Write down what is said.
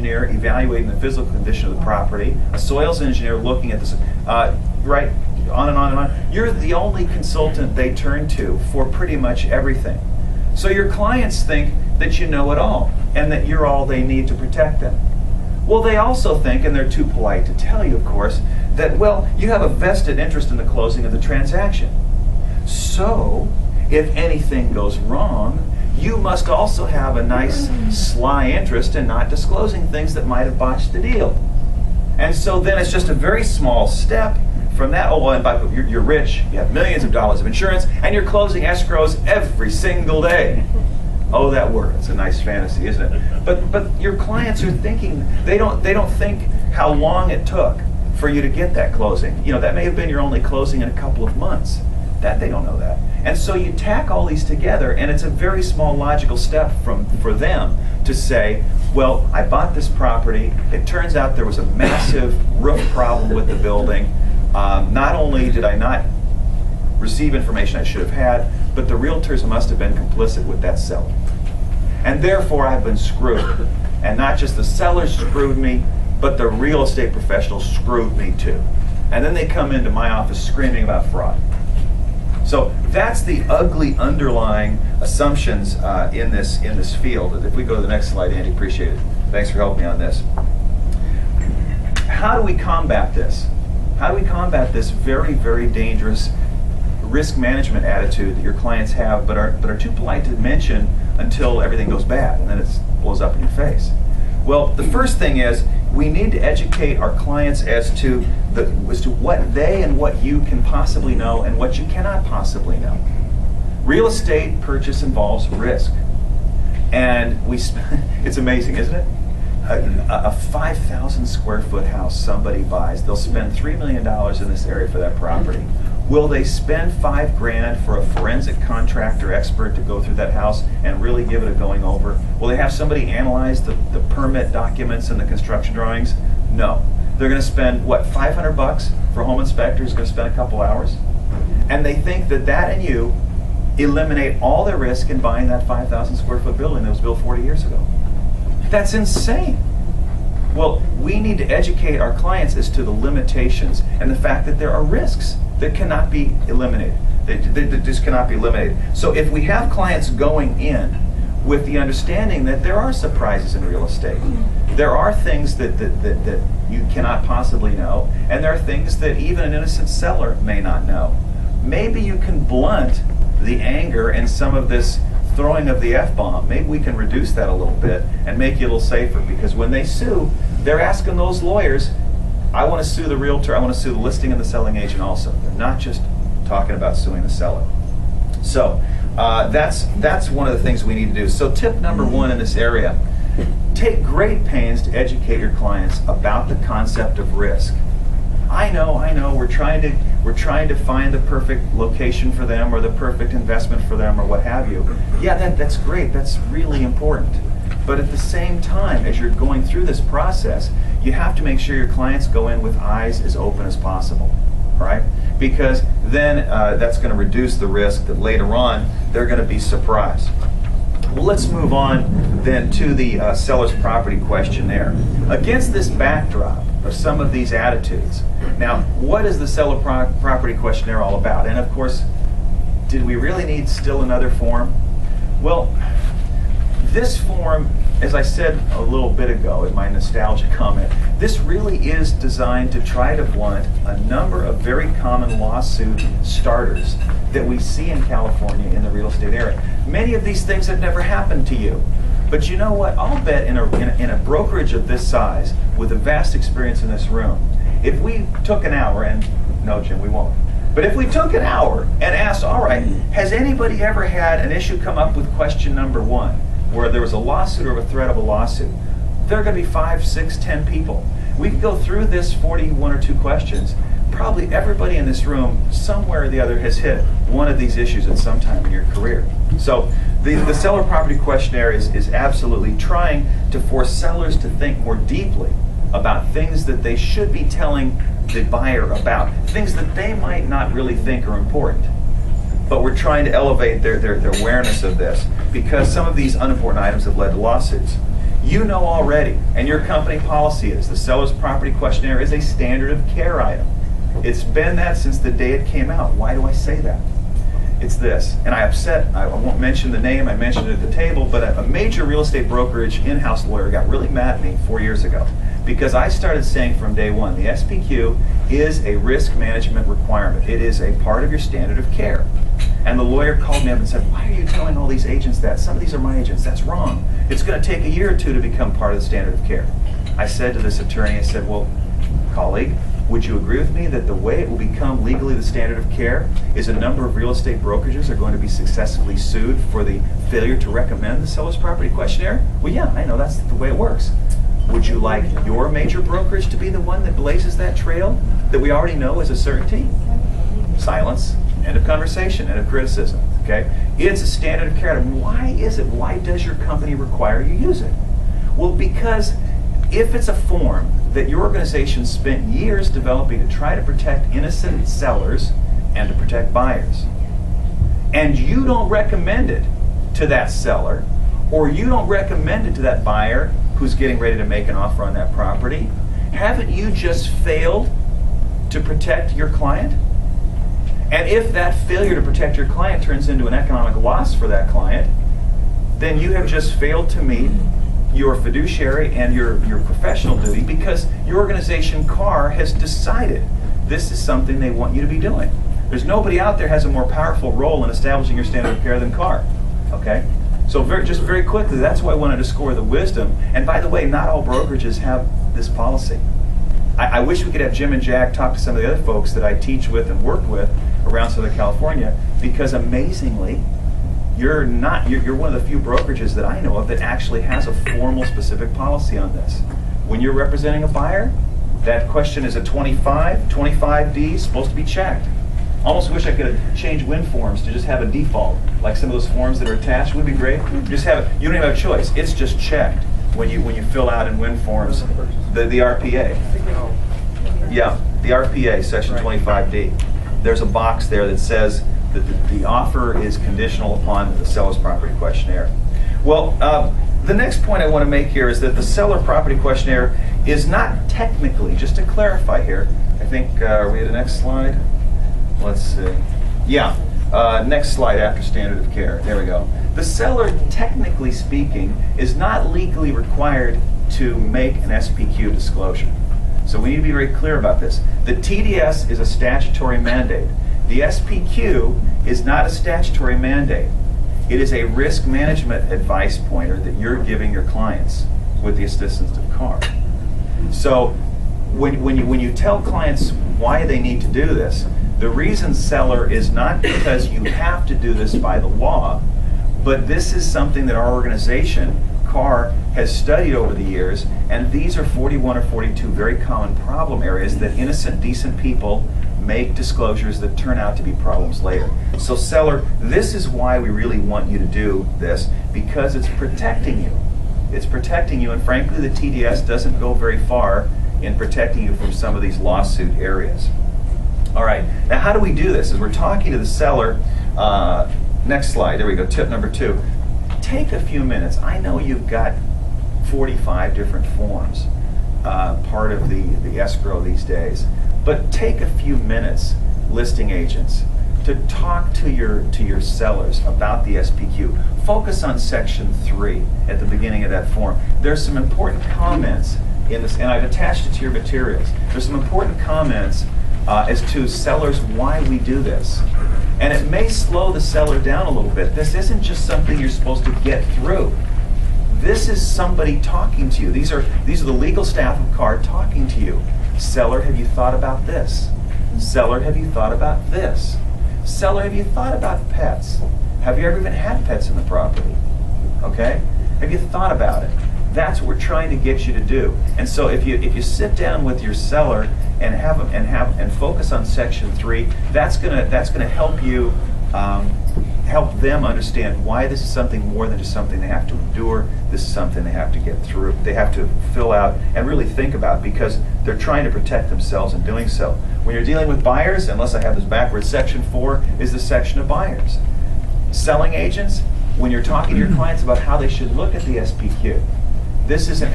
engineer evaluating the physical condition of the property, a soils engineer looking at this, right, on and on and on. You're the only consultant they turn to for pretty much everything. So your clients think that you know it all and that you're all they need to protect them. Well, they also think, and they're too polite to tell you, of course, that, well, you have a vested interest in the closing of the transaction. So, if anything goes wrong, you must also have a nice, sly interest in not disclosing things that might have botched the deal. And so then it's just a very small step from that. Oh, and by the way, you're rich, you have millions of dollars of insurance, and you're closing escrows every single day. Oh, that word. It's a nice fantasy, isn't it? But your clients are thinking, they don't think how long it took for you to get that closing. You know, that may have been your only closing in a couple of months. That they don't know that. And so you tack all these together, and it's a very small logical step for them to say, well, I bought this property. It turns out there was a massive roof problem with the building. Not only did I not receive information I should have had, but the realtors must have been complicit with that seller. And therefore, I've been screwed. And not just the sellers screwed me, but the real estate professionals screwed me too. And then they come into my office screaming about fraud. So that's the ugly underlying assumptions in this field. And if we go to the next slide, Andy, appreciate it. Thanks for helping me on this. How do we combat this? How do we combat this very, very dangerous risk management attitude that your clients have, but are too polite to mention until everything goes bad, and then it blows up in your face? Well, the first thing is we need to educate our clients as to what they and what you can possibly know and what you cannot possibly know. Real estate purchase involves risk, and it's amazing, isn't it? A 5,000 square foot house somebody buys, they'll spend $3 million in this area for that property. Will they spend $5 grand for a forensic contractor expert to go through that house and really give it a going over? Will they have somebody analyze the permit documents and the construction drawings? No. They're going to spend, what, $500 for a home inspector who's going to spend a couple hours? And they think that and you eliminate all the risk in buying that 5,000 square foot building that was built 40 years ago. That's insane. Well, we need to educate our clients as to the limitations and the fact that there are risks that cannot be eliminated. They just cannot be eliminated. So if we have clients going in with the understanding that there are surprises in real estate, there are things that you cannot possibly know, and there are things that even an innocent seller may not know. Maybe you can blunt the anger and some of this throwing of the F-bomb. Maybe we can reduce that a little bit and make you a little safer, because when they sue, they're asking those lawyers, I want to sue the realtor, I want to sue the listing and the selling agent also. They're not just talking about suing the seller. So that's one of the things we need to do. So tip number one in this area, take great pains to educate your clients about the concept of risk. I know, we're trying to find the perfect location for them or the perfect investment for them or what have you. Yeah, that's great, that's really important. But at the same time, as you're going through this process, you have to make sure your clients go in with eyes as open as possible, right? Because then that's going to reduce the risk that later on they're going to be surprised. Well, let's move on then to the seller's property questionnaire. Against this backdrop of some of these attitudes, now, what is the seller property questionnaire all about? And of course, did we really need still another form? Well, this form, as I said a little bit ago in my nostalgia comment, this really is designed to try to blunt a number of very common lawsuit starters that we see in California in the real estate area. Many of these things have never happened to you. But you know what? I'll bet in a brokerage of this size, with a vast experience in this room, if we took an hour, and no, Jim, we won't, but if we took an hour and asked, all right, has anybody ever had an issue come up with question number one, where there was a lawsuit or a threat of a lawsuit? There are going to be 5, 6, 10 people. We could go through this 41 or 2 questions. Probably everybody in this room, somewhere or the other, has hit one of these issues at some time in your career. So the seller property questionnaire is absolutely trying to force sellers to think more deeply about things that they should be telling the buyer about, things that they might not really think are important. But we're trying to elevate their awareness of this, because some of these unimportant items have led to lawsuits. You know already, and your company policy is, the seller's property questionnaire is a standard of care item. It's been that since the day it came out. Why do I say that? It's this, and I won't mention the name, I mentioned it at the table, but a major real estate brokerage in-house lawyer got really mad at me 4 years ago because I started saying from day one, the SPQ is a risk management requirement. It is a part of your standard of care. And the lawyer called me up and said, why are you telling all these agents that? Some of these are my agents. That's wrong. It's going to take a year or two to become part of the standard of care. I said to this attorney, I said, well, colleague, would you agree with me that the way it will become legally the standard of care is a number of real estate brokerages are going to be successfully sued for the failure to recommend the seller's property questionnaire? Well, yeah, I know that's the way it works. Would you like your major brokerage to be the one that blazes that trail that we already know is a certainty? Silence. End of conversation, end of criticism, okay? It's a standard of care. Why is it? Why does your company require you use it? Well, because if it's a form that your organization spent years developing to try to protect innocent sellers and to protect buyers, and you don't recommend it to that seller, or you don't recommend it to that buyer who's getting ready to make an offer on that property, haven't you just failed to protect your client? And if that failure to protect your client turns into an economic loss for that client, then you have just failed to meet your fiduciary and your professional duty because your organization, CAR, has decided this is something they want you to be doing. There's nobody out there has a more powerful role in establishing your standard of care than CAR, okay? So just very quickly, that's why I wanted to score the wisdom. And by the way, not all brokerages have this policy. I wish we could have Jim and Jack talk to some of the other folks that I teach with and work with around Southern California, because amazingly, you're one of the few brokerages that I know of that actually has a formal specific policy on this. When you're representing a buyer, that question is a 25D, supposed to be checked. Almost wish I could have changed WIN forms to just have a default, like some of those forms that are attached would be great. Just have it. You don't even have a choice. It's just checked when you fill out in WIN forms the RPA. Yeah, the RPA, section 25D. There's a box there that says that the offer is conditional upon the seller's property questionnaire. Well, the next point I want to make here is that the seller property questionnaire is not technically, just to clarify here, I think, are we at the next slide? Let's see. Yeah, next slide after standard of care. There we go. The seller, technically speaking, is not legally required to make an SPQ disclosure. So we need to be very clear about this. The TDS is a statutory mandate. The SPQ is not a statutory mandate. It is a risk management advice pointer that you're giving your clients with the assistance of CAR. So when you tell clients why they need to do this, the reason seller is not because you have to do this by the law, but this is something that our organization, CAR, has studied over the years, and these are 41 or 42 very common problem areas that innocent, decent people make disclosures that turn out to be problems later. So seller, this is why we really want you to do this, because it's protecting you. It's protecting you, and frankly, the TDS doesn't go very far in protecting you from some of these lawsuit areas. All right, now how do we do this? As we're talking to the seller, next slide, there we go, tip number 2. Take a few minutes. I know you've got 45 different forms, part of the escrow these days, but take a few minutes, listing agents, to talk to your sellers about the SPQ. Focus on section 3 at the beginning of that form. There's some important comments in this, and I've attached it to your materials. There's some important comments as to sellers why we do this. And it may slow the seller down a little bit. This isn't just something you're supposed to get through. This is somebody talking to you. These are the legal staff of CAR talking to you. Seller, have you thought about this? Seller, have you thought about this? Seller, have you thought about pets? Have you ever even had pets in the property? Okay? Have you thought about it? That's what we're trying to get you to do. And so if you sit down with your seller and focus on section 3, that's gonna help you help them understand why this is something more than just something they have to endure. This is something they have to get through. They have to fill out and really think about, because they're trying to protect themselves in doing so. When you're dealing with buyers, unless I have this backwards, section 4 is the section of buyers. Selling agents, when you're talking to your clients about how they should look at the SPQ, this is an